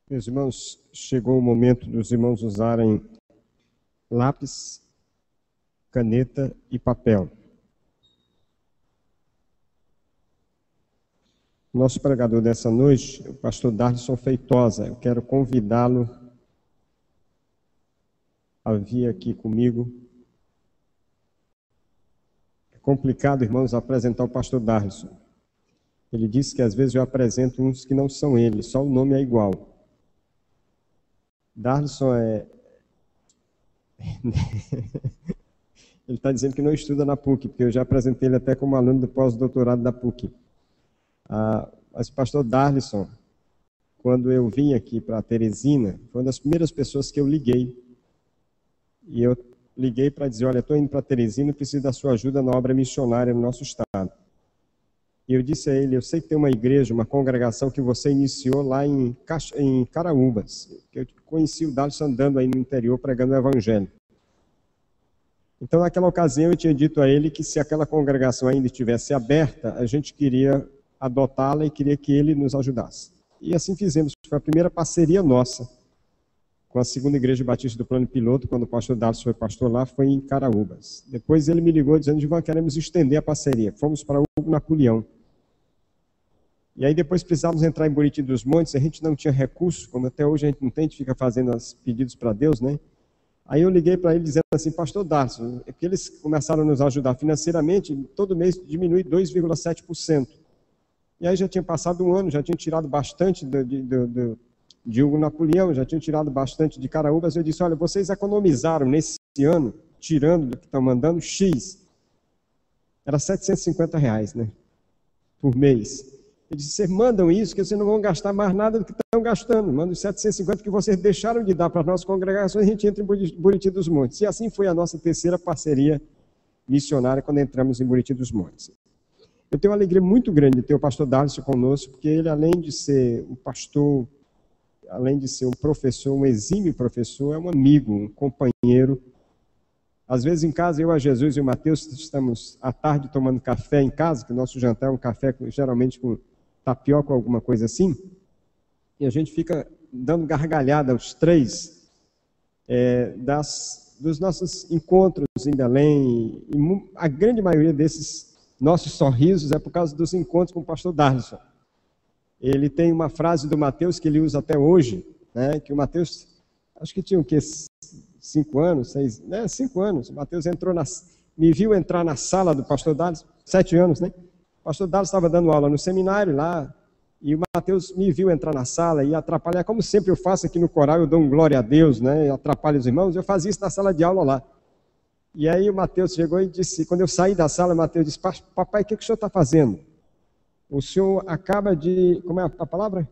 Meus irmãos, chegou o momento dos irmãos usarem lápis, caneta e papel. Nosso pregador dessa noite, o pastor Darlison Feitosa, eu quero convidá-lo a vir aqui comigo. É complicado, irmãos, apresentar o pastor Darlison. Ele disse que às vezes eu apresento uns que não são ele, só o nome é igual. Darlison ele está dizendo que não estuda na PUC, porque eu já apresentei ele até como aluno do pós-doutorado da PUC. Mas o pastor Darlison, quando eu vim aqui para Teresina, foi uma das primeiras pessoas que eu liguei. E eu liguei para dizer, olha, estou indo para Teresina e preciso da sua ajuda na obra missionária no nosso estado. E eu disse a ele, eu sei que tem uma igreja, uma congregação que você iniciou lá em Caraúbas, que eu conheci o Darlison andando aí no interior pregando o evangelho. Então, naquela ocasião, eu tinha dito a ele que se aquela congregação ainda estivesse aberta, a gente queria adotá-la e queria que ele nos ajudasse. E assim fizemos, foi a primeira parceria nossa com a segunda igreja batista do Plano Piloto, quando o pastor Darlison foi pastor lá, foi em Caraúbas. Depois ele me ligou dizendo, Givan, queremos estender a parceria. Fomos para Hugo Napoleão. E aí depois precisávamos entrar em Buriti dos Montes, a gente não tinha recurso, como até hoje a gente não tem, a gente fica fazendo os pedidos para Deus, né? Aí eu liguei para ele dizendo assim, pastor Darlison, é que eles começaram a nos ajudar financeiramente, todo mês diminui 2,7%. E aí já tinha passado um ano, já tinha tirado bastante de Hugo Napoleão, já tinha tirado bastante de Caraúbas. Eu disse, olha, vocês economizaram nesse ano, tirando do que estão mandando, X. Era R$750, né? Por mês. Eu disse, vocês mandam isso, que vocês não vão gastar mais nada do que estão gastando. Mandam os 750 que vocês deixaram de dar para as nossas congregações, a gente entra em Buriti dos Montes. E assim foi a nossa terceira parceria missionária quando entramos em Buriti dos Montes. Eu tenho uma alegria muito grande de ter o pastor Darlison conosco, porque ele, além de ser um pastor, além de ser um professor, um exímio professor, é um amigo, um companheiro. Às vezes em casa, eu, a Jesus e o Mateus estamos à tarde tomando café em casa, que o nosso jantar é um café geralmente com tapioca ou alguma coisa assim, e a gente fica dando gargalhada aos três dos nossos encontros em Belém, e a grande maioria desses nossos sorrisos é por causa dos encontros com o pastor Darlison. Ele tem uma frase do Mateus que ele usa até hoje, né, que o Mateus, acho que tinha o quê? 5 anos, 6, né, 5 anos, o Mateus me viu entrar na sala do pastor Darlison, 7 anos, né? O pastor Darlison estava dando aula no seminário lá, e o Mateus me viu entrar na sala e atrapalhar, como sempre eu faço aqui no coral, eu dou um glória a Deus, né, eu atrapalho os irmãos, eu fazia isso na sala de aula lá. E aí o Mateus chegou e disse, quando eu saí da sala, o Mateus disse, papai, o que o senhor está fazendo? O senhor acaba de, como é a palavra?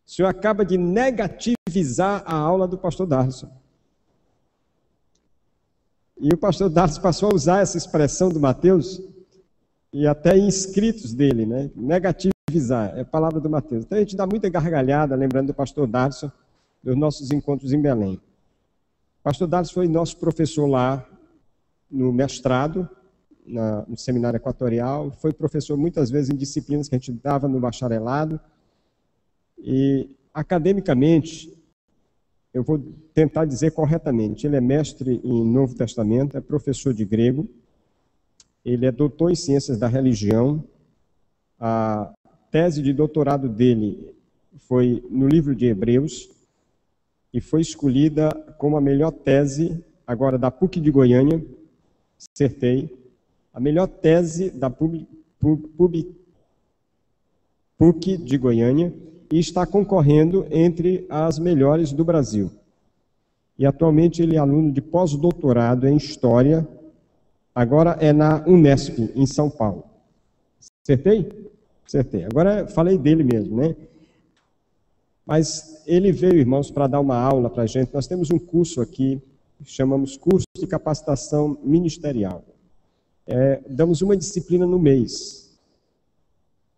O senhor acaba de negativizar a aula do pastor Darlison. E o pastor Darlison passou a usar essa expressão do Mateus, e até em escritos dele, né? Negativizar, é a palavra do Mateus. Então a gente dá muita gargalhada, lembrando do pastor Darlison, dos nossos encontros em Belém. O pastor Darlison foi nosso professor lá no mestrado, no seminário equatorial, foi professor muitas vezes em disciplinas que a gente dava no bacharelado, e academicamente, eu vou tentar dizer corretamente, ele é mestre em Novo Testamento, é professor de grego, ele é doutor em ciências da religião, a tese de doutorado dele foi no livro de Hebreus, e foi escolhida como a melhor tese, agora da PUC de Goiânia, acertei, a melhor tese da PUC de Goiânia, e está concorrendo entre as melhores do Brasil. E atualmente ele é aluno de pós-doutorado em História, agora é na Unesp, em São Paulo. Acertei? Acertei. Agora falei dele mesmo, né? Mas ele veio, irmãos, para dar uma aula para a gente. Nós temos um curso aqui, chamamos Curso de Capacitação Ministerial. Damos uma disciplina no mês.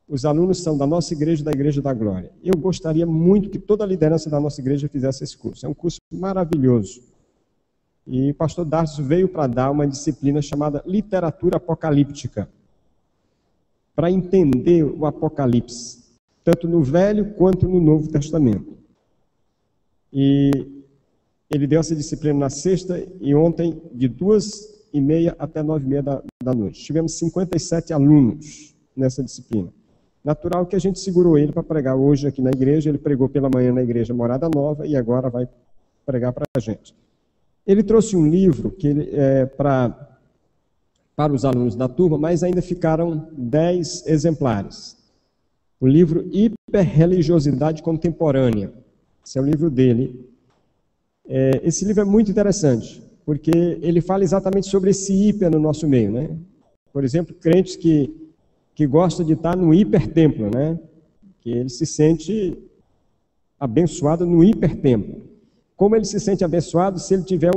Os alunos são da nossa igreja e da Igreja da Glória. Eu gostaria muito que toda a liderança da nossa igreja fizesse esse curso. É um curso maravilhoso. E o pastor Darlison veio para dar uma disciplina chamada Literatura Apocalíptica, para entender o Apocalipse, tanto no Velho quanto no Novo Testamento. E ele deu essa disciplina na sexta e ontem de 2h30 até 9h30 da noite. Tivemos 57 alunos nessa disciplina. Natural que a gente segurou ele para pregar hoje aqui na igreja. Ele pregou pela manhã na igreja Morada Nova e agora vai pregar para a gente. Ele trouxe um livro que para os alunos da turma, mas ainda ficaram 10 exemplares. O livro Hiperreligiosidade Contemporânea. Esse é o livro dele. Esse livro é muito interessante, porque ele fala exatamente sobre esse hiper no nosso meio, né? Por exemplo, crentes que gostam de estar no hipertemplo, né? Que ele se sente abençoado no hipertemplo. Como ele se sente abençoado se ele tiver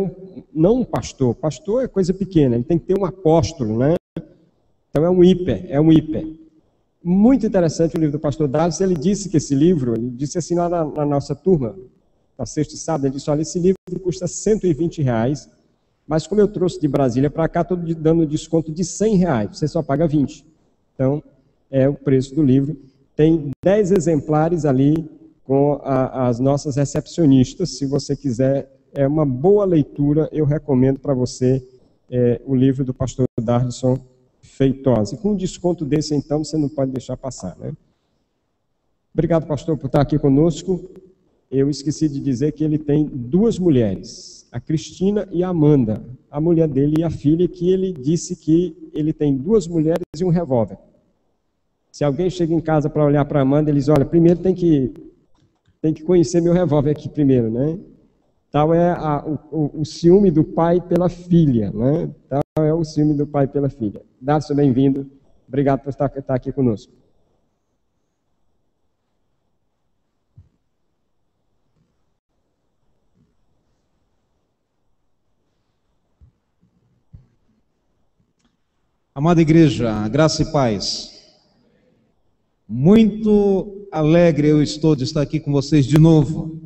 não um pastor? Pastor é coisa pequena, ele tem que ter um apóstolo, né? Então é um hiper. Muito interessante o livro do pastor Darlison. Ele disse que esse livro, ele disse assim lá na nossa turma, na sexta e sábado, ele disse, olha, esse livro custa R$120, mas como eu trouxe de Brasília para cá, estou dando desconto de R$100, você só paga 20. Então, é o preço do livro. Tem 10 exemplares ali com as nossas recepcionistas. Se você quiser, é uma boa leitura, eu recomendo para você o livro do pastor Darlison Feitosa. E com um desconto desse, então, você não pode deixar passar, né? Obrigado, pastor, por estar aqui conosco. Eu esqueci de dizer que ele tem 2 mulheres, a Cristina e a Amanda, a mulher dele e a filha, que ele disse que ele tem 2 mulheres e um revólver. Se alguém chega em casa para olhar para a Amanda, ele diz, olha, primeiro tem que conhecer meu revólver aqui primeiro, né? Tal é o ciúme do pai pela filha, né? Tal é o ciúme do pai pela filha. Darlison, bem-vindo. Obrigado por estar aqui conosco. Amada igreja, graça e paz. Muito alegre eu estou de estar aqui com vocês de novo.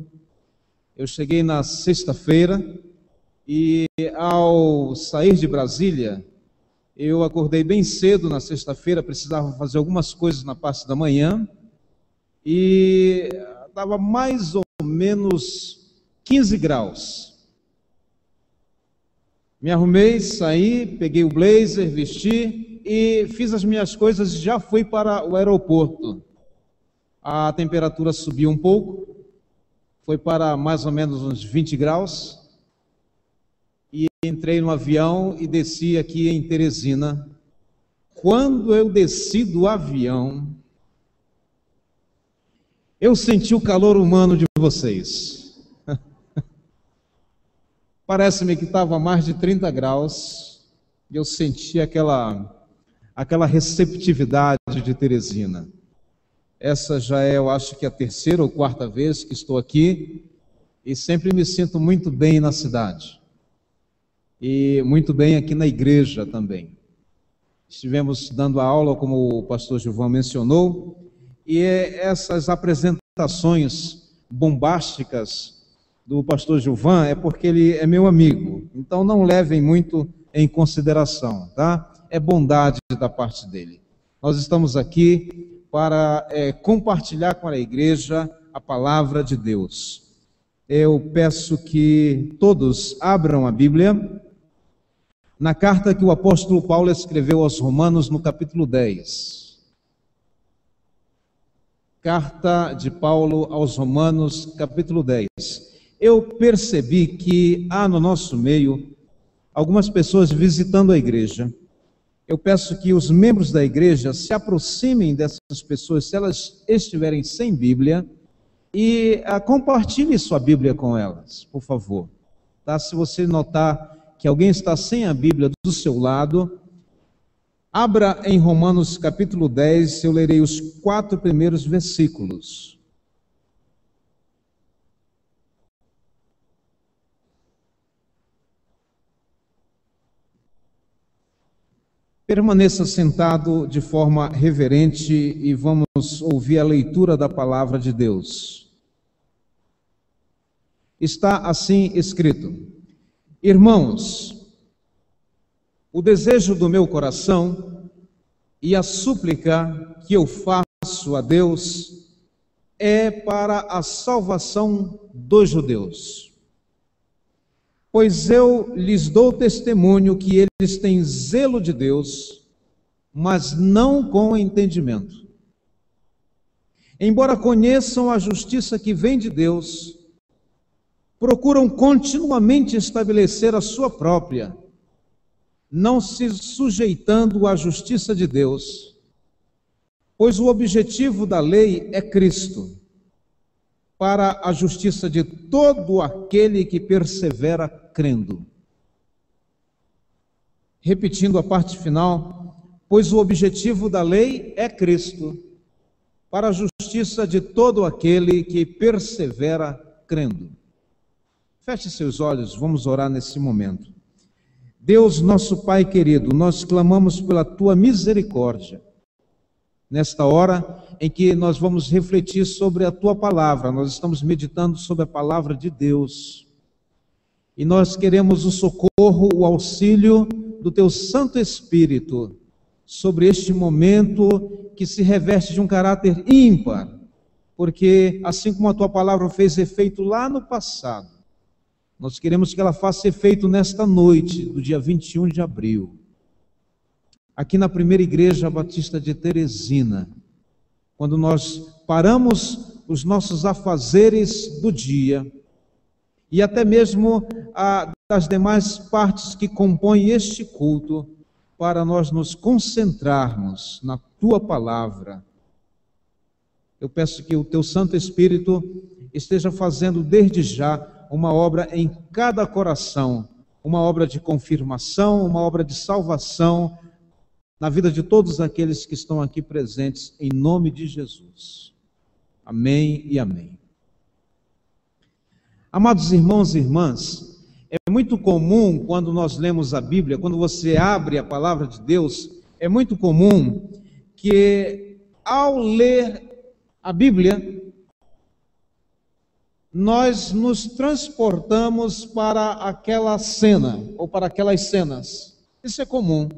Eu cheguei na sexta-feira e ao sair de Brasília, eu acordei bem cedo na sexta-feira, precisava fazer algumas coisas na parte da manhã e estava mais ou menos 15 graus. Me arrumei, saí, peguei o blazer, vesti e fiz as minhas coisas e já fui para o aeroporto. A temperatura subiu um pouco, foi para mais ou menos uns 20 graus e entrei no avião e desci aqui em Teresina. Quando eu desci do avião, eu senti o calor humano de vocês. Parece-me que estava mais de 30 graus e eu senti aquela receptividade de Teresina. Essa já é, eu acho que a 3ª ou 4ª vez que estou aqui e sempre me sinto muito bem na cidade. E muito bem aqui na igreja também. Estivemos dando a aula, como o pastor Gilvan mencionou, e essas apresentações bombásticas do pastor Gilvan é porque ele é meu amigo, então não levem muito em consideração, tá? É bondade da parte dele. Nós estamos aqui para compartilhar com a igreja a palavra de Deus. Eu peço que todos abram a Bíblia na carta que o apóstolo Paulo escreveu aos Romanos no capítulo 10. Carta de Paulo aos Romanos, capítulo 10. Eu percebi que há no nosso meio algumas pessoas visitando a igreja. Eu peço que os membros da igreja se aproximem dessas pessoas, se elas estiverem sem Bíblia, e compartilhe sua Bíblia com elas, por favor. Tá? Se você notar que alguém está sem a Bíblia do seu lado, abra em Romanos capítulo 10, eu lerei os 4 primeiros versículos. Permaneça sentado de forma reverente e vamos ouvir a leitura da palavra de Deus. Está assim escrito: Irmãos, o desejo do meu coração e a súplica que eu faço a Deus é para a salvação dos judeus. Pois eu lhes dou testemunho que eles têm zelo de Deus, mas não com entendimento. Embora conheçam a justiça que vem de Deus, procuram continuamente estabelecer a sua própria, não se sujeitando à justiça de Deus, pois o objetivo da lei é Cristo, para a justiça de todo aquele que persevera crendo. Repetindo a parte final, pois o objetivo da lei é Cristo, para a justiça de todo aquele que persevera crendo. Feche seus olhos, vamos orar nesse momento. Deus, nosso Pai querido, nós clamamos pela Tua misericórdia. Nesta hora em que nós vamos refletir sobre a Tua palavra, nós estamos meditando sobre a palavra de Deus. E nós queremos o socorro, o auxílio do Teu Santo Espírito sobre este momento que se reveste de um caráter ímpar, porque assim como a Tua palavra fez efeito lá no passado, nós queremos que ela faça efeito nesta noite, do dia 21 de abril, aqui na primeira igreja batista de Teresina, quando nós paramos os nossos afazeres do dia, e até mesmo das demais partes que compõem este culto, para nós nos concentrarmos na Tua palavra. Eu peço que o Teu Santo Espírito esteja fazendo desde já uma obra em cada coração, uma obra de confirmação, uma obra de salvação na vida de todos aqueles que estão aqui presentes, em nome de Jesus. Amém e amém. Amados irmãos e irmãs, é muito comum quando nós lemos a Bíblia, quando você abre a palavra de Deus, é muito comum que ao ler a Bíblia, nós nos transportamos para aquela cena, ou para aquelas cenas. Isso é comum.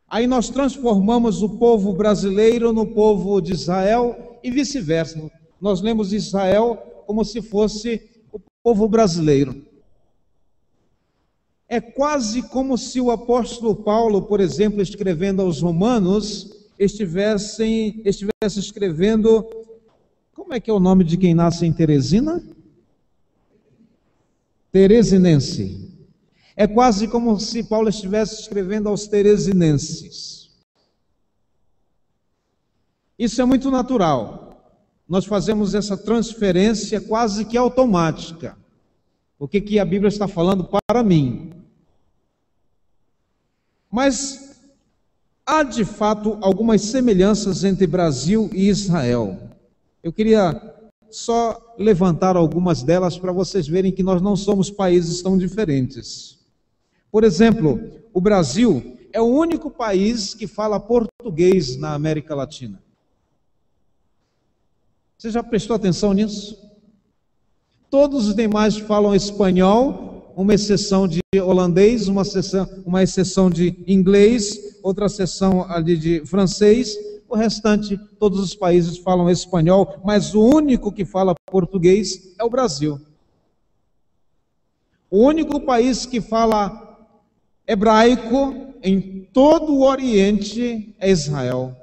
Aí nós transformamos o povo brasileiro no povo de Israel e vice-versa. Nós lemos Israel como se fosse o povo brasileiro. É quase como se o apóstolo Paulo, por exemplo, escrevendo aos Romanos, estivesse escrevendo... Como é que é o nome de quem nasce em Teresina? Teresinense. É quase como se Paulo estivesse escrevendo aos teresinenses. Isso é muito natural. Nós fazemos essa transferência quase que automática. O que a Bíblia está falando para mim? Mas há de fato algumas semelhanças entre Brasil e Israel. Eu queria só levantar algumas delas para vocês verem que nós não somos países tão diferentes. Por exemplo, o Brasil é o único país que fala português na América Latina. Você já prestou atenção nisso? Todos os demais falam espanhol, uma exceção de holandês, uma exceção de inglês, outra exceção ali de francês. O restante, todos os países falam espanhol, mas o único que fala português é o Brasil. O único país que fala hebraico em todo o Oriente é Israel.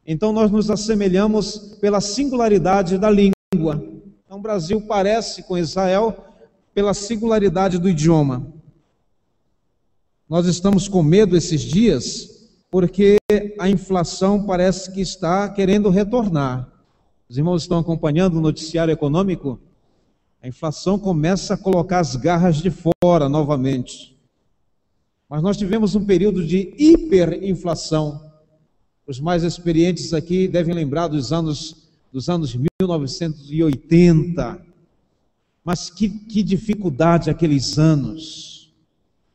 Então nós nos assemelhamos pela singularidade da língua. Então o Brasil parece com Israel pela singularidade do idioma. Nós estamos com medo esses dias, porque a inflação parece que está querendo retornar. Os irmãos estão acompanhando o noticiário econômico? A inflação começa a colocar as garras de fora novamente. Mas nós tivemos um período de hiperinflação. Os mais experientes aqui devem lembrar dos anos 1980. Mas que dificuldade aqueles anos.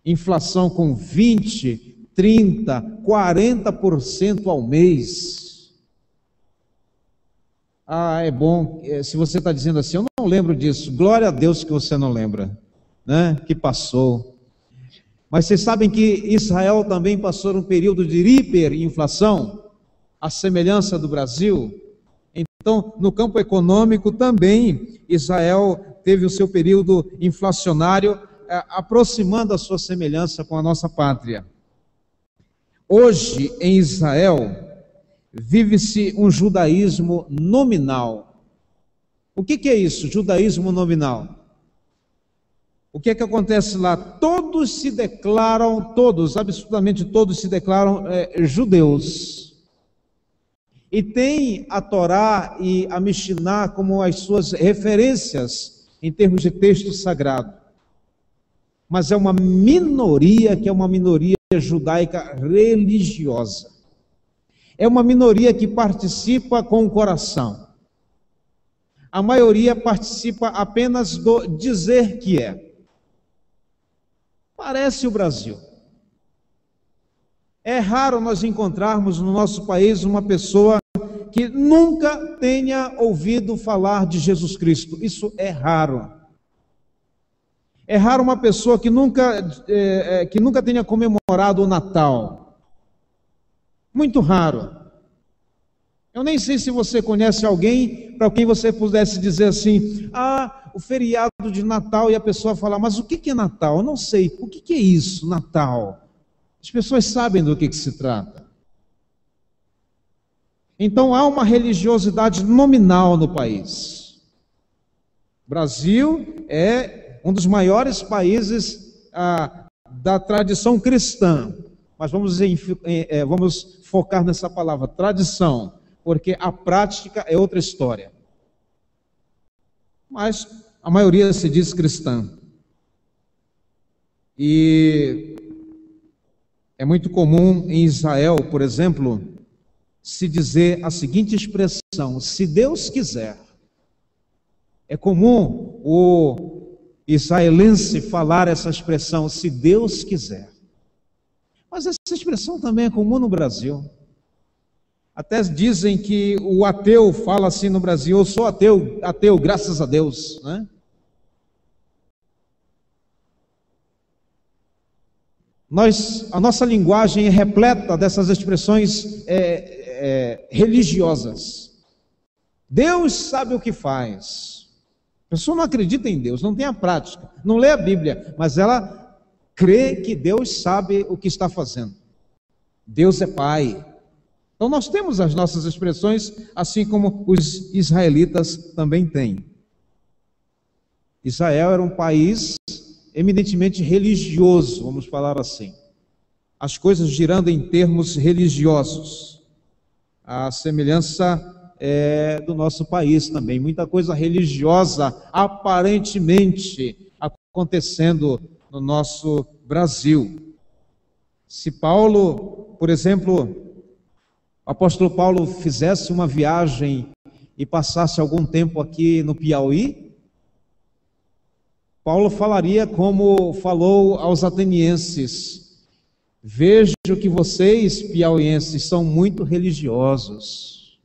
Inflação com 20%, 30%, 40% ao mês. É bom, se você está dizendo assim, eu não lembro disso, glória a Deus que você não lembra, né? Que passou. Mas vocês sabem que Israel também passou um período de hiperinflação, à semelhança do Brasil. Então, no campo econômico também, Israel teve o seu período inflacionário, aproximando a sua semelhança com a nossa pátria. Hoje, em Israel, vive-se um judaísmo nominal. O que é isso, judaísmo nominal? O que é que acontece lá? Todos se declaram, todos, absolutamente todos se declaram judeus. E tem a Torá e a Mishiná como as suas referências em termos de texto sagrado. Mas é uma minoria que é uma minoria judaica religiosa. É uma minoria que participa com o coração. A maioria participa apenas do dizer que é. Parece o Brasil. É raro nós encontrarmos no nosso país uma pessoa que nunca tenha ouvido falar de Jesus Cristo. Isso é raro. É raro uma pessoa que nunca tenha comemorado o Natal. Muito raro. Eu nem sei se você conhece alguém para quem você pudesse dizer assim, o feriado de Natal, e a pessoa falar, mas o que é Natal? Eu não sei. O que é isso, Natal? As pessoas sabem do que se trata. Então há uma religiosidade nominal no país. O Brasil é um dos maiores países da tradição cristã. Mas vamos focar nessa palavra, tradição, porque a prática é outra história. Mas a maioria se diz cristã. E é muito comum em Israel, por exemplo, se dizer a seguinte expressão: se Deus quiser. É comum o israelense falar essa expressão, se Deus quiser. Mas essa expressão também é comum no Brasil. Até dizem que o ateu fala assim no Brasil, eu sou ateu, graças a Deus, né? A nossa linguagem é repleta dessas expressões religiosas. Deus sabe o que faz. A pessoa não acredita em Deus, não tem a prática, não lê a Bíblia, mas ela crê que Deus sabe o que está fazendo. Deus é Pai. Então nós temos as nossas expressões, assim como os israelitas também têm. Israel era um país eminentemente religioso, vamos falar assim. As coisas girando em termos religiosos. A semelhança do nosso país também. Muita coisa religiosa aparentemente acontecendo no nosso Brasil. Se Paulo, por exemplo, o apóstolo Paulo fizesse uma viagem e passasse algum tempo aqui no Piauí, Paulo falaria como falou aos atenienses: vejo que vocês, piauienses, são muito religiosos.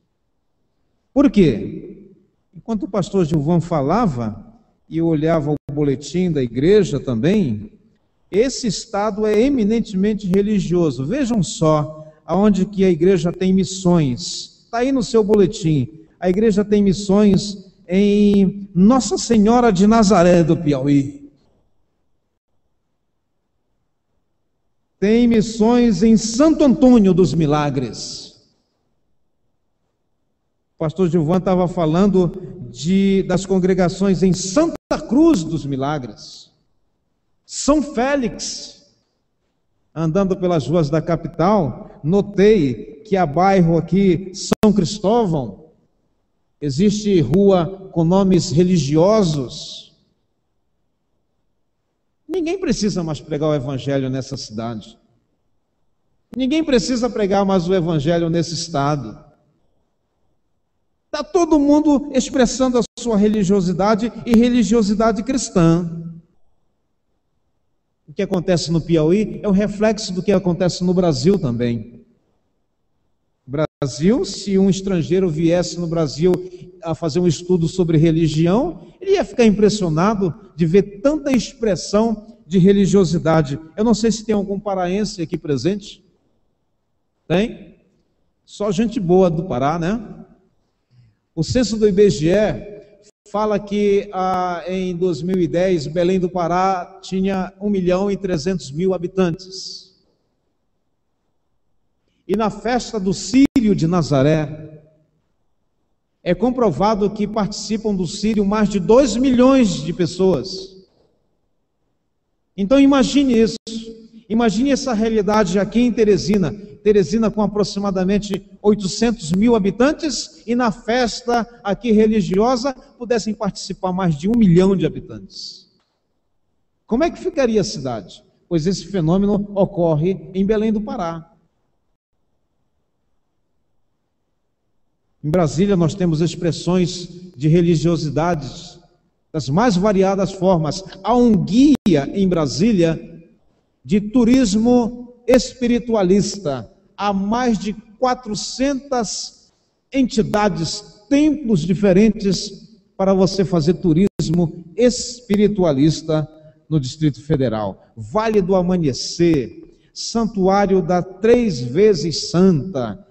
Por quê? Enquanto o pastor Gilvão falava, e eu olhava o boletim da igreja também, esse estado é eminentemente religioso. Vejam só aonde que a igreja tem missões. Está aí no seu boletim. A igreja tem missões em Nossa Senhora de Nazaré do Piauí. Tem missões em Santo Antônio dos Milagres. O pastor Gilvan estava falando das congregações em Santa Cruz dos Milagres. São Félix. Andando pelas ruas da capital, notei que há bairro aqui, São Cristóvão, existe rua com nomes religiosos. Ninguém precisa mais pregar o evangelho nessa cidade. Ninguém precisa pregar mais o evangelho nesse estado. Está todo mundo expressando a sua religiosidade e religiosidade cristã. O que acontece no Piauí é o reflexo do que acontece no Brasil também. Brasil, se um estrangeiro viesse no Brasil a fazer um estudo sobre religião, ele ia ficar impressionado de ver tanta expressão de religiosidade. Eu não sei se tem algum paraense aqui presente. Tem? Só gente boa do Pará, né? O censo do IBGE fala que em 2010, Belém do Pará tinha 1.300.000 habitantes. E na festa do Círio de Nazaré, é comprovado que participam do Círio mais de 2 milhões de pessoas. Então imagine isso, imagine essa realidade aqui em Teresina. Teresina com aproximadamente 800.000 habitantes, e na festa aqui religiosa pudessem participar mais de 1 milhão de habitantes. Como é que ficaria a cidade? Pois esse fenômeno ocorre em Belém do Pará. Em Brasília nós temos expressões de religiosidades das mais variadas formas. Há um guia em Brasília de turismo espiritualista. Há mais de 400 entidades, templos diferentes para você fazer turismo espiritualista no Distrito Federal. Vale do Amanhecer, Santuário da Três Vezes Santa,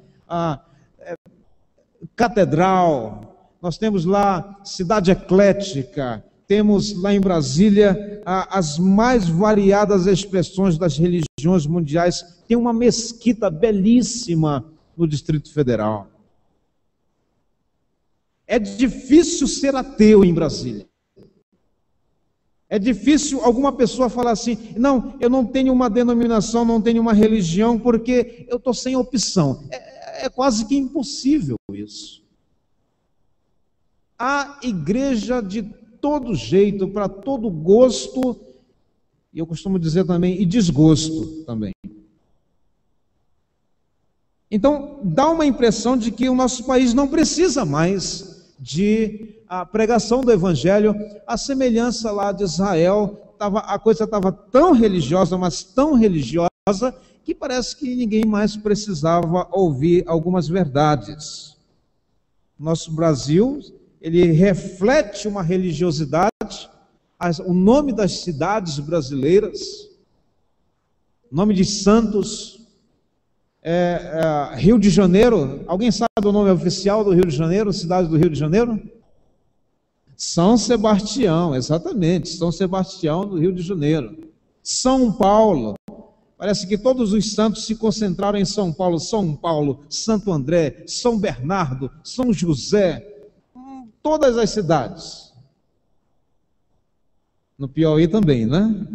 Catedral, nós temos lá Cidade Eclética, temos lá em Brasília as mais variadas expressões das religiões mundiais. Tem uma mesquita belíssima no Distrito Federal. É difícil ser ateu em Brasília. É difícil alguma pessoa falar assim: não, eu não tenho uma denominação, não tenho uma religião, porque eu estou sem opção. É quase que impossível isso. Há igreja de todo jeito, para todo gosto, e eu costumo dizer também, e desgosto também. Então, dá uma impressão de que o nosso país não precisa mais de a pregação do Evangelho. A semelhança lá de Israel, a coisa estava tão religiosa, mas tão religiosa, que parece que ninguém mais precisava ouvir algumas verdades. Nosso Brasil, ele reflete uma religiosidade. O nome das cidades brasileiras, nome de santos, Rio de Janeiro. Alguém sabe o nome oficial do Rio de Janeiro, cidade do Rio de Janeiro? São Sebastião, exatamente, São Sebastião do Rio de Janeiro. São Paulo, parece que todos os santos se concentraram em São Paulo. São Paulo, Santo André, São Bernardo, São José, todas as cidades. No Piauí também, né?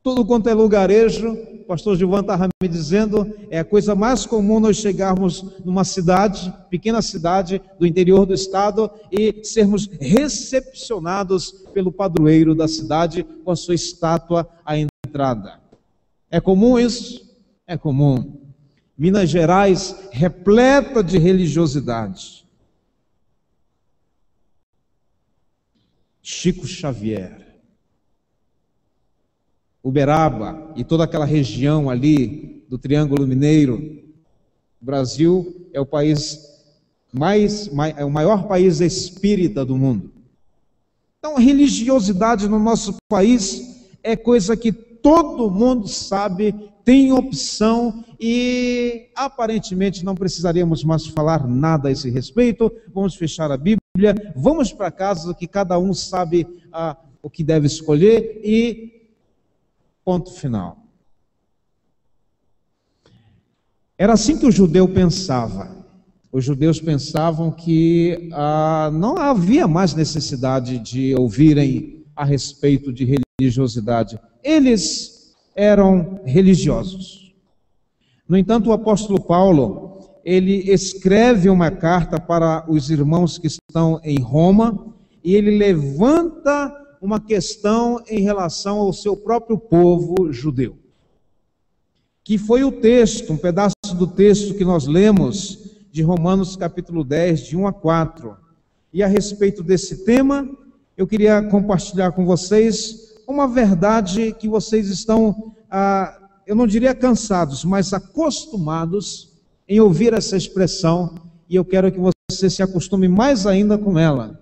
Tudo quanto é lugarejo, o pastor Gilvan estava me dizendo, é a coisa mais comum nós chegarmos numa cidade, pequena cidade do interior do estado, e sermos recepcionados pelo padroeiro da cidade com a sua estátua à entrada. É comum isso? É comum. Minas Gerais, repleta de religiosidade. Chico Xavier, Uberaba e toda aquela região ali do Triângulo Mineiro. O Brasil é o país é o maior país espírita do mundo. Então, a religiosidade no nosso país é coisa que todo mundo sabe, tem opção, e aparentemente não precisaríamos mais falar nada a esse respeito. Vamos fechar a Bíblia, vamos para casa, que cada um sabe o que deve escolher, e ponto final. Era assim que o judeu pensava. Os judeus pensavam que não havia mais necessidade de ouvirem a respeito de religiosidade. Eles eram religiosos. No entanto, o apóstolo Paulo, ele escreve uma carta para os irmãos que estão em Roma, e ele levanta uma questão em relação ao seu próprio povo judeu, que foi o texto, um pedaço do texto que nós lemos de Romanos capítulo 10, de 1 a 4. E a respeito desse tema, eu queria compartilhar com vocês uma verdade que vocês estão, eu não diria cansados, mas acostumados em ouvir essa expressão, e eu quero que você se acostume mais ainda com ela,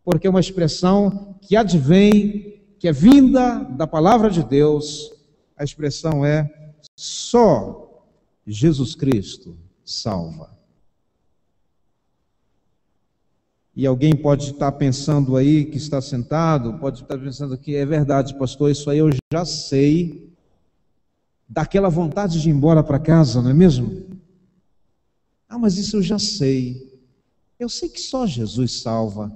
porque é uma expressão que advém, que é vinda da palavra de Deus. A expressão é: só Jesus Cristo salva. E alguém pode estar pensando aí, que está sentado, pode estar pensando que é verdade, pastor, isso aí eu já sei, daquela vontade de ir embora para casa, não é mesmo? Ah, mas isso eu já sei. Eu sei que só Jesus salva.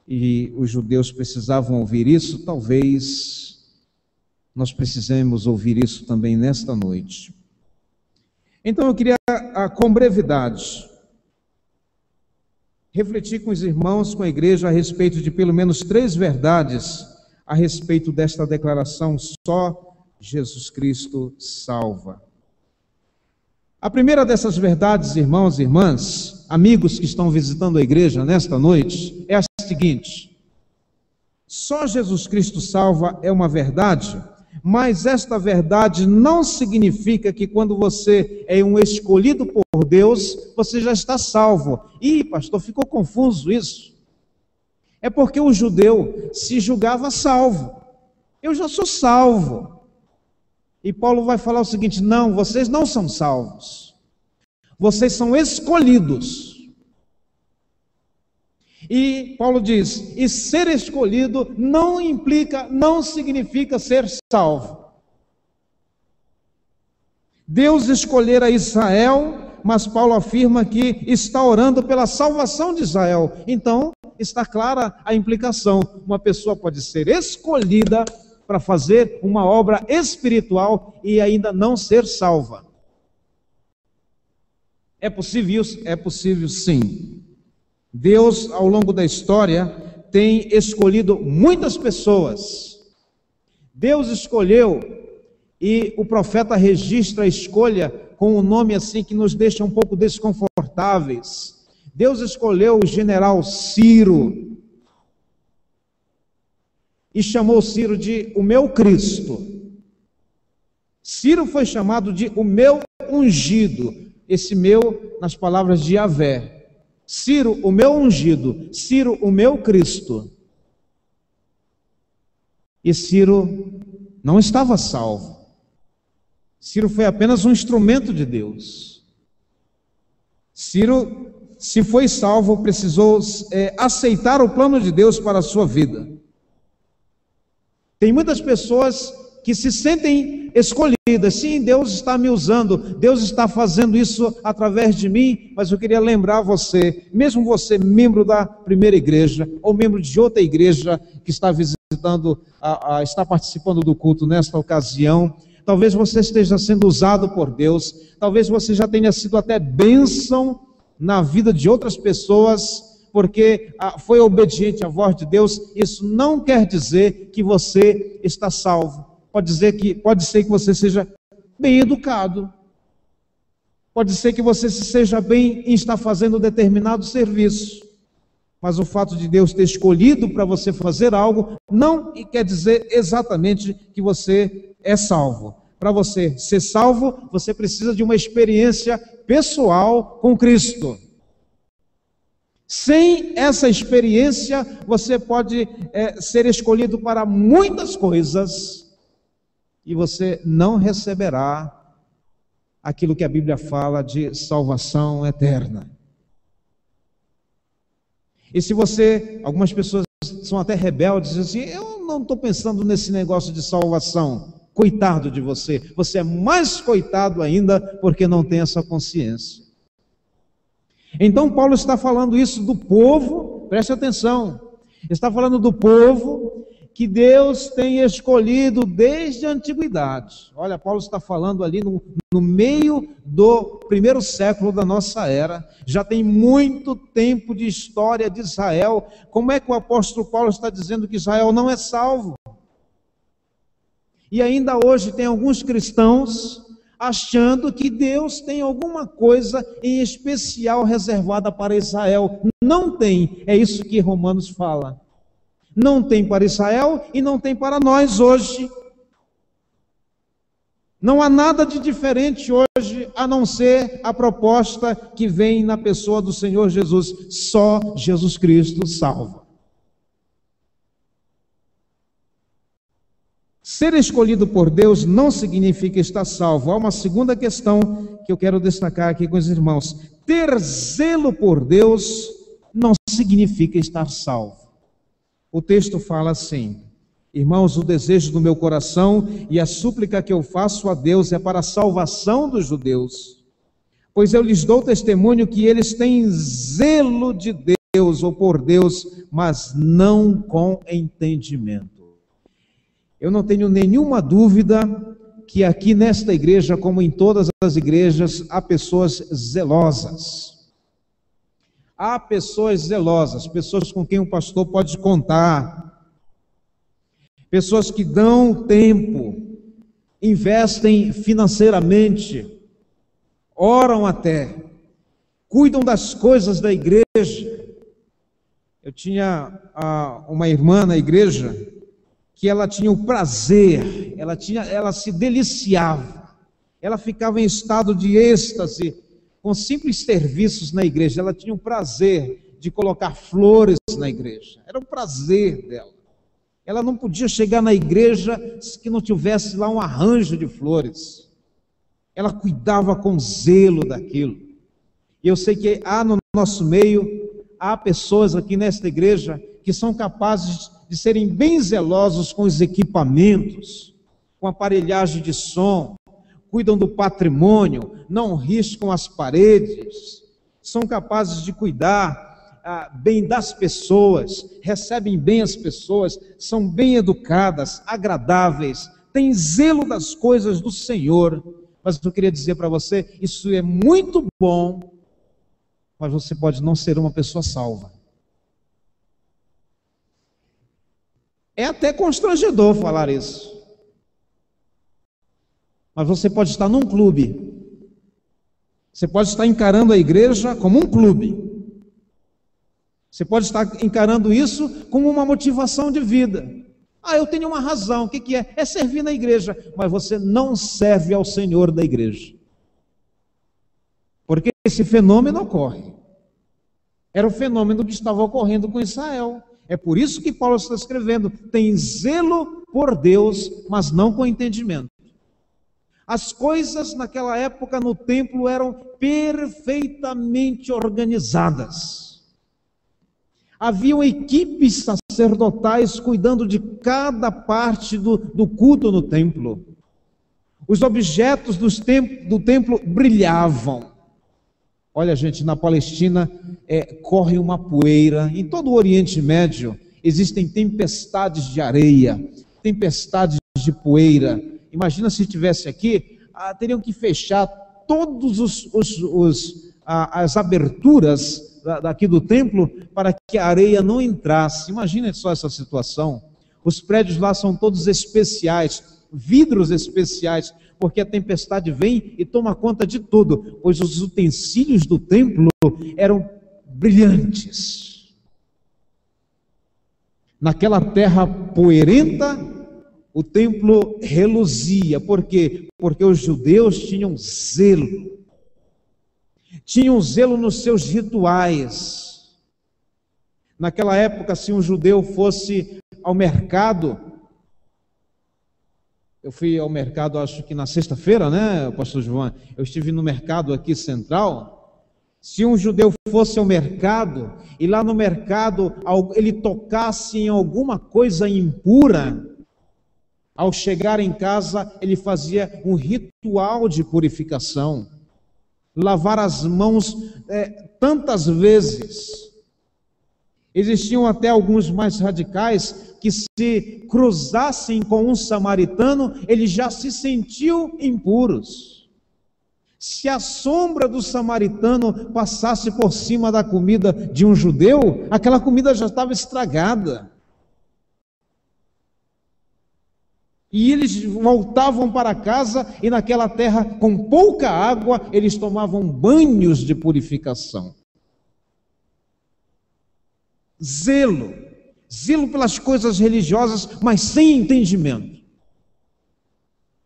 E os judeus precisavam ouvir isso, talvez nós precisemos ouvir isso também nesta noite. Então eu queria, com brevidade, refletir com os irmãos, com a igreja, a respeito de pelo menos 3 verdades a respeito desta declaração: só Jesus Cristo salva. A primeira dessas verdades, irmãos e irmãs, amigos que estão visitando a igreja nesta noite, é a seguinte: só Jesus Cristo salva é uma verdade, mas esta verdade não significa que quando você é um escolhido por Deus, você já está salvo. Ih, pastor, ficou confuso isso. É porque o judeu se julgava salvo. Eu já sou salvo. E Paulo vai falar o seguinte: não, vocês não são salvos. Vocês são escolhidos. E Paulo diz, e ser escolhido não significa ser salvo. Deus escolhera Israel, mas Paulo afirma que está orando pela salvação de Israel. Então, está clara a implicação. Uma pessoa pode ser escolhida para fazer uma obra espiritual e ainda não ser salva. É possível sim. Deus, ao longo da história, tem escolhido muitas pessoas. Deus escolheu, e o profeta registra a escolha com um nome assim que nos deixa um pouco desconfortáveis. Deus escolheu o general Ciro e chamou Ciro de o meu Cristo. Ciro foi chamado de o meu ungido. Esse meu, nas palavras de Yahvé. Ciro, o meu ungido, Ciro, o meu Cristo. E Ciro não estava salvo. Ciro foi apenas um instrumento de Deus. Ciro, se foi salvo, precisou aceitar o plano de Deus para a sua vida. Tem muitas pessoas que se sentem escolhidas. Sim, Deus está me usando, Deus está fazendo isso através de mim, mas eu queria lembrar você, mesmo você, membro da primeira igreja, ou membro de outra igreja que está visitando, está participando do culto nesta ocasião, talvez você esteja sendo usado por Deus, talvez você já tenha sido até bênção na vida de outras pessoas, porque foi obediente à voz de Deus. Isso não quer dizer que você está salvo. Pode ser que você seja bem educado. Pode ser que você seja bem em estar fazendo determinado serviço. Mas o fato de Deus ter escolhido para você fazer algo, não quer dizer exatamente que você é salvo. Para você ser salvo, você precisa de uma experiência pessoal com Cristo. Sem essa experiência, você pode ser escolhido para muitas coisas, e você não receberá aquilo que a Bíblia fala de salvação eterna. E se algumas pessoas são até rebeldes, dizem assim, eu não estou pensando nesse negócio de salvação. Coitado de você, você é mais coitado ainda porque não tem essa consciência. Então Paulo está falando isso do povo, preste atenção, está falando do povo que Deus tem escolhido desde a antiguidade. Olha, Paulo está falando ali no meio do 1º século da nossa era, já tem muito tempo de história de Israel. Como é que o apóstolo Paulo está dizendo que Israel não é salvo? E ainda hoje tem alguns cristãos achando que Deus tem alguma coisa em especial reservada para Israel. Não tem, é isso que Romanos fala. Não tem para Israel e não tem para nós hoje. Não há nada de diferente hoje, a não ser a proposta que vem na pessoa do Senhor Jesus. Só Jesus Cristo salva. Ser escolhido por Deus não significa estar salvo. Há uma segunda questão que eu quero destacar aqui com os irmãos. Ter zelo por Deus não significa estar salvo. O texto fala assim: irmãos, o desejo do meu coração e a súplica que eu faço a Deus é para a salvação dos judeus, pois eu lhes dou testemunho que eles têm zelo de Deus ou por Deus, mas não com entendimento. Eu não tenho nenhuma dúvida que aqui nesta igreja, como em todas as igrejas, há pessoas zelosas. Há pessoas zelosas, pessoas com quem o pastor pode contar, pessoas que dão tempo, investem financeiramente, oram até, cuidam das coisas da igreja. Eu tinha uma irmã na igreja que ela tinha o prazer, ela se deliciava, ela ficava em estado de êxtase com simples serviços na igreja. Ela tinha o prazer de colocar flores na igreja, era um prazer dela. Ela não podia chegar na igreja que não tivesse lá um arranjo de flores. Ela cuidava com zelo daquilo. E eu sei que há no nosso meio, há pessoas aqui nesta igreja que são capazes de serem bem zelosos com os equipamentos, com aparelhagem de som, cuidam do patrimônio, não riscam as paredes, são capazes de cuidar bem das pessoas, recebem bem as pessoas, são bem educadas, agradáveis, têm zelo das coisas do Senhor. Mas eu queria dizer para você, isso é muito bom, mas você pode não ser uma pessoa salva. É até constrangedor falar isso. Mas você pode estar num clube. Você pode estar encarando a igreja como um clube. Você pode estar encarando isso como uma motivação de vida. Eu tenho uma razão. O que é? É servir na igreja. Mas você não serve ao Senhor da igreja. Porque esse fenômeno ocorre. Era o fenômeno que estava ocorrendo com Israel. É por isso que Paulo está escrevendo: tem zelo por Deus, mas não com entendimento. As coisas naquela época no templo eram perfeitamente organizadas. Haviam equipes sacerdotais cuidando de cada parte do culto no templo. Os objetos do templo brilhavam. Olha, gente, na Palestina corre uma poeira. Em todo o Oriente Médio existem tempestades de areia, tempestades de poeira. Imagina se estivesse aqui, teriam que fechar todos as aberturas daqui do templo para que a areia não entrasse. Imagina só essa situação. Os prédios lá são todos especiais, vidros especiais, porque a tempestade vem e toma conta de tudo, pois os utensílios do templo eram brilhantes. Naquela terra poeirenta, o templo reluzia. Por quê? Porque os judeus tinham zelo nos seus rituais. Naquela época, se um judeu fosse ao mercado, eu fui ao mercado, acho que na sexta-feira, né, pastor João? Eu estive no mercado aqui central. Se um judeu fosse ao mercado, e lá no mercado ele tocasse em alguma coisa impura, ao chegar em casa, ele fazia um ritual de purificação, lavar as mãos tantas vezes. Existiam até alguns mais radicais que, se cruzassem com um samaritano, eles já se sentiam impuros. Se a sombra do samaritano passasse por cima da comida de um judeu, aquela comida já estava estragada. E eles voltavam para casa, e naquela terra, com pouca água, eles tomavam banhos de purificação. Zelo pelas coisas religiosas, mas sem entendimento.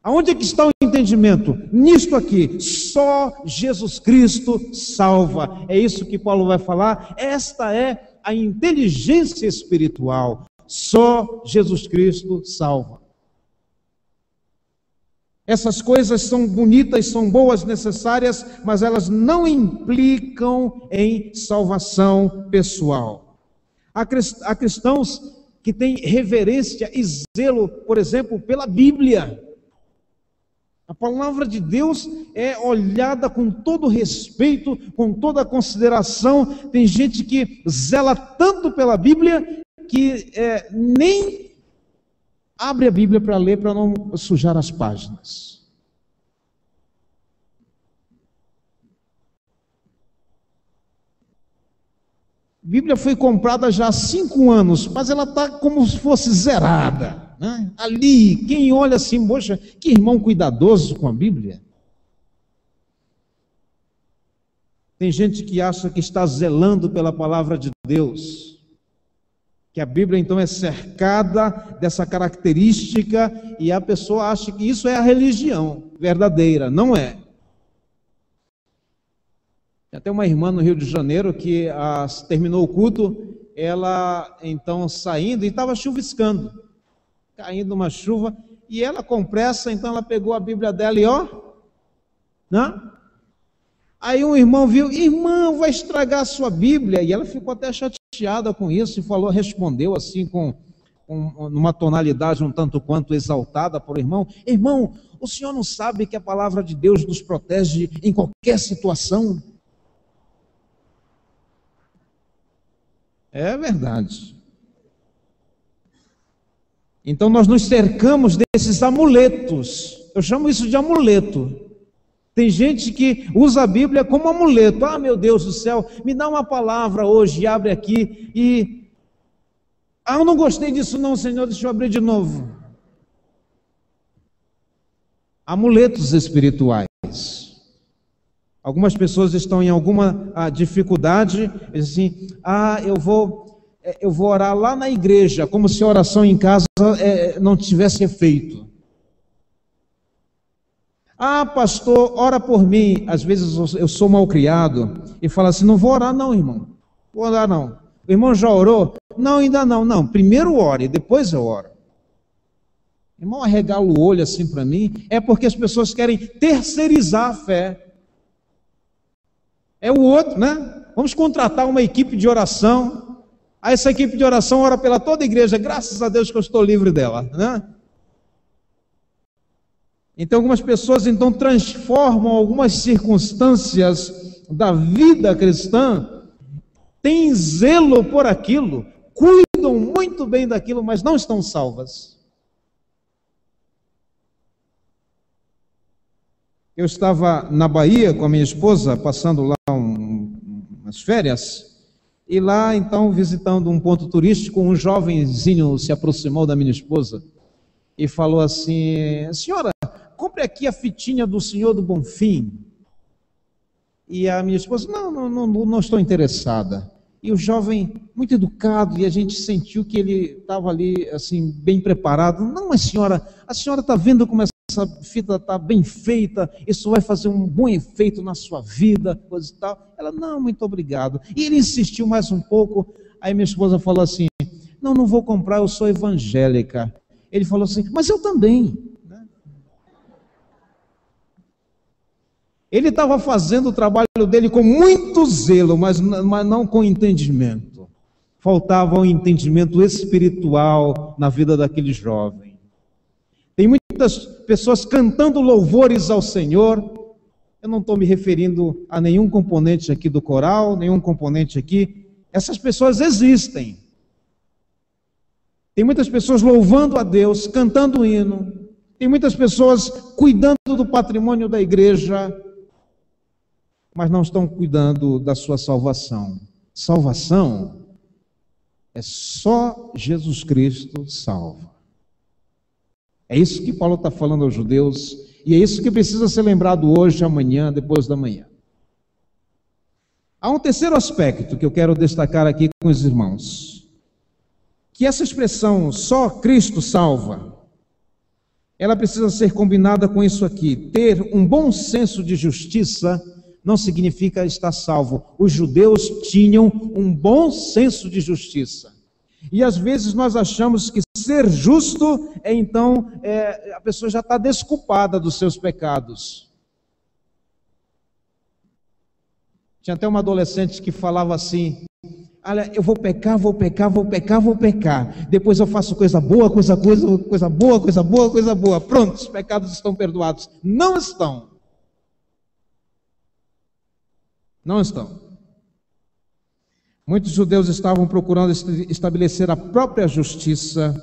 Aonde é que está o entendimento? Nisto aqui: só Jesus Cristo salva. É isso que Paulo vai falar. Esta é a inteligência espiritual. Só Jesus Cristo salva. Essas coisas são bonitas, são boas, necessárias, mas elas não implicam em salvação pessoal. Há cristãos que têm reverência e zelo, por exemplo, pela Bíblia. A palavra de Deus é olhada com todo respeito, com toda consideração. Tem gente que zela tanto pela Bíblia que nem abre a Bíblia para ler, para não sujar as páginas. A Bíblia foi comprada já há 5 anos, mas ela está como se fosse zerada, né? Ali, quem olha assim, poxa, que irmão cuidadoso com a Bíblia. Tem gente que acha que está zelando pela palavra de Deus, que a Bíblia então é cercada dessa característica, e a pessoa acha que isso é a religião verdadeira. Não é. Tem até uma irmã no Rio de Janeiro que terminou o culto, ela então saindo, e estava chuviscando, caindo uma chuva, e ela com pressa, então ela pegou a Bíblia dela e né? Aí um irmão viu, irmão, vai estragar a sua Bíblia, e ela ficou até chateada com isso, e respondeu assim numa tonalidade um tanto quanto exaltada para o irmão: irmão, o senhor não sabe que a palavra de Deus nos protege em qualquer situação? É verdade. Então nós nos cercamos desses amuletos. Eu chamo isso de amuleto. Tem gente que usa a Bíblia como amuleto. Ah, meu Deus do céu, me dá uma palavra hoje, abre aqui e... Ah, eu não gostei disso não, Senhor, deixa eu abrir de novo. Amuletos espirituais. Algumas pessoas estão em alguma dificuldade, dizem assim, eu vou orar lá na igreja, como se a oração em casa não tivesse efeito. Ah, pastor, ora por mim. Às vezes eu sou mal criado e falo assim, não vou orar não, irmão. Vou orar não. O irmão já orou? Não, ainda não. Não, primeiro ore, depois eu oro. O irmão arregala o olho assim para mim, é porque as pessoas querem terceirizar a fé. É o outro, né? Vamos contratar uma equipe de oração. Aí essa equipe de oração ora pela toda a igreja. Graças a Deus que eu estou livre dela, né? Então algumas pessoas então transformam algumas circunstâncias da vida cristã, têm zelo por aquilo, cuidam muito bem daquilo, mas não estão salvas. Eu estava na Bahia com a minha esposa, passando lá umas férias, e lá então visitando um ponto turístico, um jovenzinho se aproximou da minha esposa e falou assim: senhora, compre aqui a fitinha do Senhor do Bonfim. E a minha esposa, não estou interessada. E o jovem, muito educado, e a gente sentiu que ele estava ali, assim, bem preparado. Não, mas senhora, a senhora está vendo como essa fita está bem feita, isso vai fazer um bom efeito na sua vida, coisa e tal. Ela, não, muito obrigado. E ele insistiu mais um pouco, aí minha esposa falou assim, não vou comprar, eu sou evangélica. Ele falou assim, mas eu também. Ele estava fazendo o trabalho dele com muito zelo, mas não com entendimento. Faltava um entendimento espiritual na vida daquele jovem. Tem muitas pessoas cantando louvores ao Senhor. Eu não estou me referindo a nenhum componente aqui do coral, nenhum componente aqui. Essas pessoas existem. Tem muitas pessoas louvando a Deus, cantando hino. Tem muitas pessoas cuidando do patrimônio da igreja, mas não estão cuidando da sua salvação. Salvação é só Jesus Cristo salva. É isso que Paulo está falando aos judeus, e é isso que precisa ser lembrado hoje, amanhã, depois da manhã. Há um terceiro aspecto que eu quero destacar aqui com os irmãos, que essa expressão, só Cristo salva, ela precisa ser combinada com isso aqui: ter um bom senso de justiça não significa estar salvo. Os judeus tinham um bom senso de justiça. E às vezes nós achamos que ser justo a pessoa já está desculpada dos seus pecados. Tinha até uma adolescente que falava assim: olha, eu vou pecar, vou pecar, vou pecar, vou pecar. Depois eu faço coisa boa, coisa boa, coisa boa, coisa boa. Pronto, os pecados estão perdoados. Não estão. Não estão. Muitos judeus estavam procurando estabelecer a própria justiça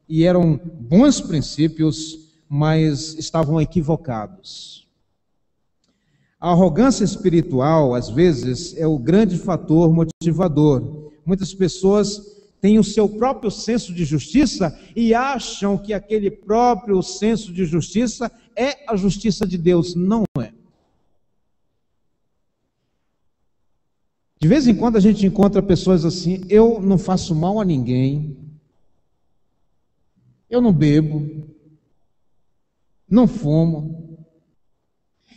e eram bons princípios, mas estavam equivocados. A arrogância espiritual, às vezes, é o grande fator motivador. Muitas pessoas têm o seu próprio senso de justiça e acham que aquele próprio senso de justiça é a justiça de Deus. Não é. De vez em quando a gente encontra pessoas assim: eu não faço mal a ninguém, eu não bebo, não fumo,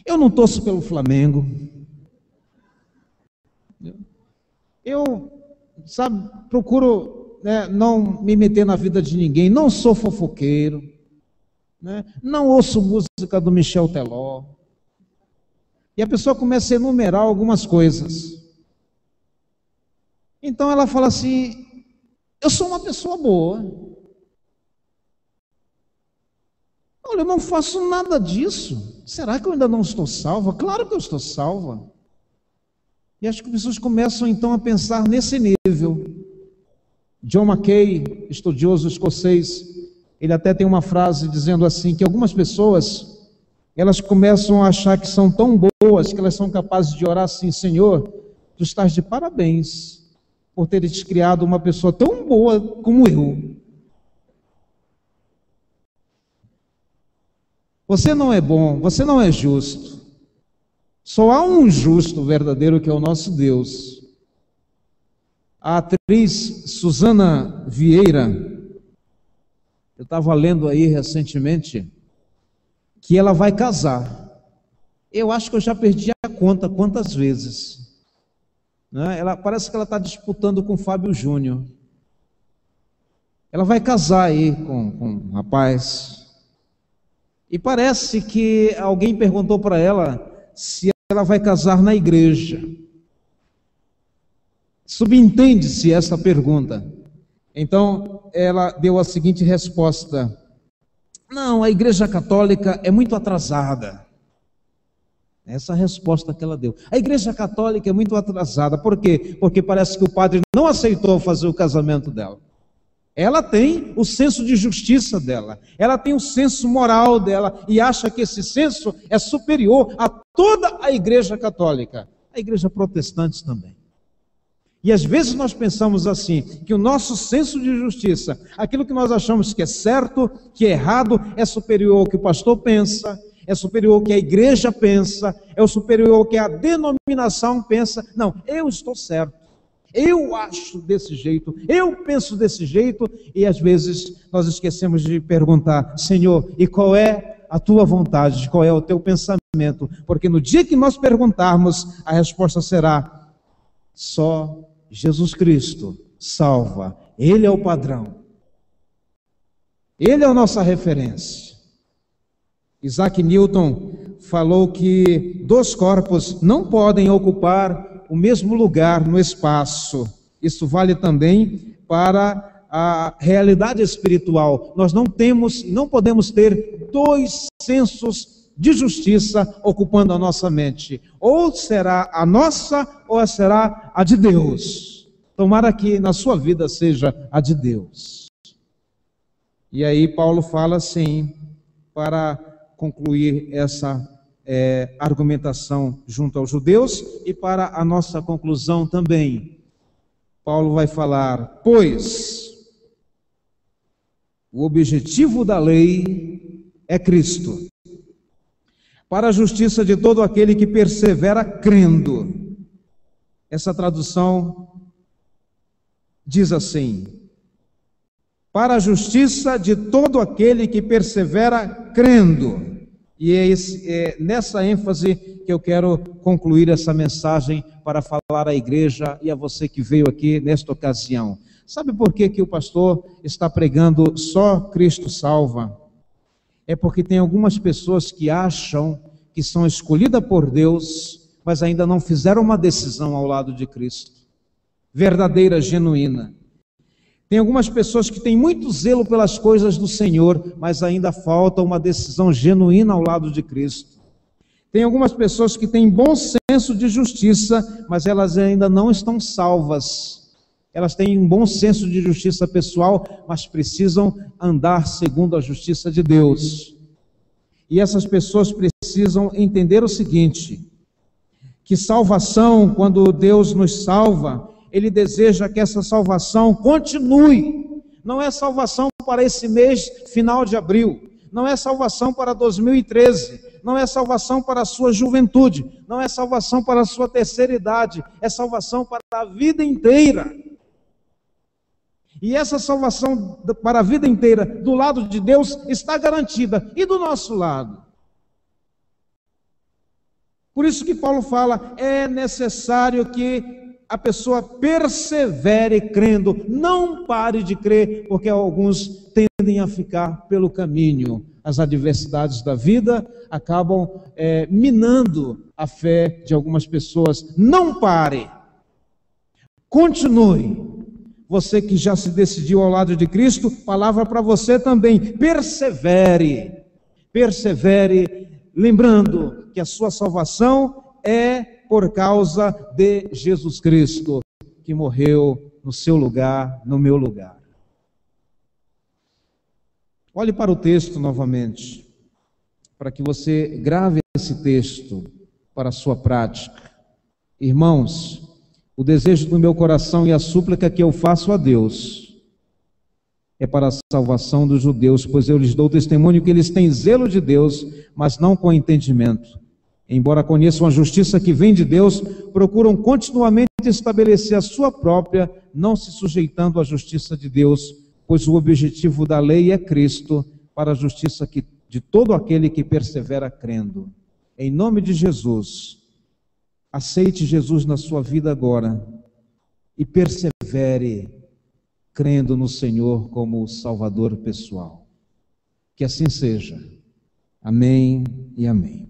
eu não torço pelo Flamengo, eu, procuro não me meter na vida de ninguém, não sou fofoqueiro, não ouço música do Michel Teló. E a pessoa começa a enumerar algumas coisas. Então ela fala assim: eu sou uma pessoa boa. Olha, eu não faço nada disso. Será que eu ainda não estou salva? Claro que eu estou salva. E acho que as pessoas começam então a pensar nesse nível. John Mackay, estudioso escocês, ele até tem uma frase dizendo assim, que algumas pessoas, elas começam a achar que são tão boas, que elas são capazes de orar assim: Senhor, tu estás de parabéns por teres criado uma pessoa tão boa como eu. Você não é bom, você não é justo. Só há um justo verdadeiro, que é o nosso Deus. A atriz Susana Vieira, eu estava lendo aí recentemente, que ela vai casar. Eu acho que eu já perdi a conta quantas vezes. Ela parece que ela está disputando com o Fábio Júnior. Ela vai casar aí com um rapaz. E parece que alguém perguntou para ela se ela vai casar na igreja. Subentende-se essa pergunta. Então, ela deu a seguinte resposta: não, a igreja católica é muito atrasada. Essa é a resposta que ela deu. A igreja católica é muito atrasada. Por quê? Porque parece que o padre não aceitou fazer o casamento dela. Ela tem o senso de justiça dela, ela tem o senso moral dela, e acha que esse senso é superior a toda a igreja católica, a igreja protestante também. E às vezes nós pensamos assim, que o nosso senso de justiça, aquilo que nós achamos que é certo, que é errado, é superior ao que o pastor pensa, é superior ao que a igreja pensa, é o superior ao que a denominação pensa. Não, eu estou certo, eu acho desse jeito, eu penso desse jeito. E às vezes nós esquecemos de perguntar: Senhor, e qual é a tua vontade, qual é o teu pensamento? Porque no dia que nós perguntarmos, a resposta será: só Jesus Cristo salva, Ele é o padrão, Ele é a nossa referência. Isaac Newton falou que 2 corpos não podem ocupar o mesmo lugar no espaço. Isso vale também para a realidade espiritual. Nós não temos e não podemos ter 2 sensos de justiça ocupando a nossa mente. Ou será a nossa, ou será a de Deus. Tomara que na sua vida seja a de Deus. E aí Paulo fala assim, para concluir essa argumentação junto aos judeus, e para a nossa conclusão também. Paulo vai falar: pois o objetivo da lei é Cristo, para a justiça de todo aquele que persevera crendo. Essa tradução diz assim: para a justiça de todo aquele que persevera crendo. E é nessa ênfase que eu quero concluir essa mensagem para falar à igreja e a você que veio aqui nesta ocasião. Sabe por que o pastor está pregando só Cristo salva? É porque tem algumas pessoas que acham que são escolhidas por Deus, mas ainda não fizeram uma decisão ao lado de Cristo. verdadeira, genuína. Tem algumas pessoas que têm muito zelo pelas coisas do Senhor, mas ainda falta uma decisão genuína ao lado de Cristo. Tem algumas pessoas que têm bom senso de justiça, mas elas ainda não estão salvas. Elas têm um bom senso de justiça pessoal, mas precisam andar segundo a justiça de Deus. E essas pessoas precisam entender o seguinte, que salvação, quando Deus nos salva, Ele deseja que essa salvação continue. Não é salvação para esse mês final de abril, não é salvação para 2013, não é salvação para a sua juventude, não é salvação para a sua terceira idade, é salvação para a vida inteira. E essa salvação para a vida inteira, do lado de Deus, está garantida. E do nosso lado? Por isso que Paulo fala, é necessário que a pessoa persevere crendo, não pare de crer, porque alguns tendem a ficar pelo caminho. As adversidades da vida acabam minando a fé de algumas pessoas. Não pare, continue. Você que já se decidiu ao lado de Cristo, palavra para você também, persevere, lembrando que a sua salvação é por causa de Jesus Cristo, que morreu no seu lugar, no meu lugar. Olhe para o texto novamente, para que você grave esse texto para a sua prática. Irmãos, o desejo do meu coração e a súplica que eu faço a Deus é para a salvação dos judeus, pois eu lhes dou testemunho que eles têm zelo de Deus, mas não com entendimento. Embora conheçam a justiça que vem de Deus, procuram continuamente estabelecer a sua própria, não se sujeitando à justiça de Deus, pois o objetivo da lei é Cristo, para a justiça de todo aquele que persevera crendo. Em nome de Jesus, aceite Jesus na sua vida agora e persevere crendo no Senhor como o Salvador pessoal. Que assim seja. Amém e amém.